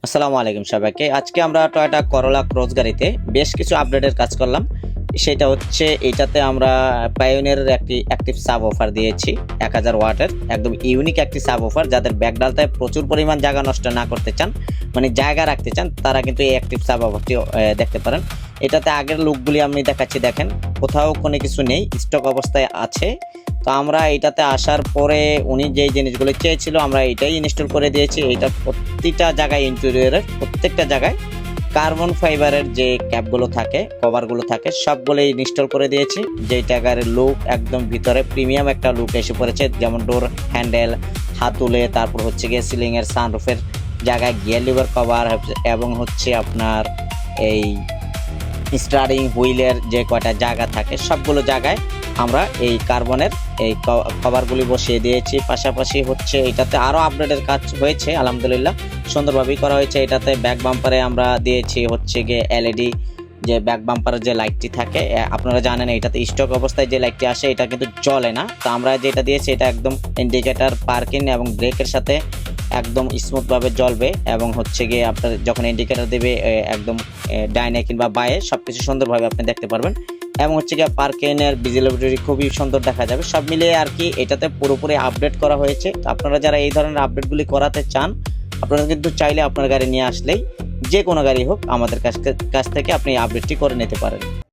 আসসালামু আলাইকুম সবাইকে। আজকে আমরা টয়োটা করোলা ক্রস গাড়িতে বেশ কিছু আপডেটের কাজ করলাম। সেটা হচ্ছে এটাতে আমরা পায়োনিয়ারের একটি অ্যাক্টিভ সাব অফার দিয়েছি 1000 ওয়াটের একদম ইউনিক একটি সাব অফার। যাদের ব্যাকডালটায় প্রচুর পরিমাণ জায়গা নষ্ট না করতে চান, মানে জায়গা রাখতে চান, তারা কিন্তু এই অ্যাক্টিভ সাব অফারটি দেখতে পারেন। এটাতে আগের লুকগুলি আমি দেখাচ্ছি, দেখেন কোথাও কোনো কিছু নেই, স্টক অবস্থায় আছে। তো আমরা এটাতে আসার পরে উনি যেই জিনিসগুলো চেয়েছিল আমরা এটাই ইনস্টল করে দিয়েছি। এটা প্রতিটা জায়গায় ইন্টেরিয়রের প্রত্যেকটা জায়গায় কার্বন ফাইবারের যে ক্যাপগুলো থাকে, কভারগুলো থাকে, সবগুলোই ইনস্টল করে দিয়েছি। যেই টাকার লুক একদম ভিতরে প্রিমিয়াম একটা লুক এসে পড়েছে, যেমন ডোর হ্যান্ডেল, হাতুলে, তারপর হচ্ছে গিয়ে সিলিংয়ের সানরুফের জায়গায় গিয়ার লিভার কভার এবং হচ্ছে আপনার এই স্টারিং হুইলের যে কয়টা জায়গা থাকে সবগুলো জায়গায় আমরা এই কার্বনের এই কভারগুলি বসিয়ে দিয়েছি। পাশাপাশি হচ্ছে এটাতে আরও আপডেটের কাজ হয়েছে, আলহামদুলিল্লাহ সুন্দরভাবেই করা হয়েছে। এটাতে ব্যাক বাম্পারে আমরা দিয়েছি হচ্ছে গিয়ে এলইডি যে ব্যাক বাম্পারের যে লাইটটি থাকে, আপনারা জানেন এটাতে স্টক অবস্থায় যে লাইটটি আসে এটা কিন্তু জ্বলে না। তো আমরা যেটা দিয়েছি এটা একদম ইন্ডিকেটর, পার্কিং এবং ব্রেকের সাথে একদম স্মুথভাবে জ্বলবে এবং হচ্ছে গিয়ে আপনার যখন ইন্ডিকেটর দেবে একদম ডাইনে কিংবা বায়ে সবকিছু সুন্দরভাবে আপনি দেখতে পারবেন। এবং হচ্ছে গিয়ে পার্কিংয়ের ভিজিবিলিটি খুবই সুন্দর দেখা যাবে। সব মিলিয়ে আর কি এটাতে পুরোপুরি আপডেট করা হয়েছে। তো আপনারা যারা এই ধরনের আপডেটগুলি করাতে চান, আপনারা কিন্তু চাইলে আপনার গাড়ি নিয়ে আসলেই যে কোনো গাড়ি হোক আমাদের কাছ থেকে আপনি আপডেটটি করে নিতে পারেন।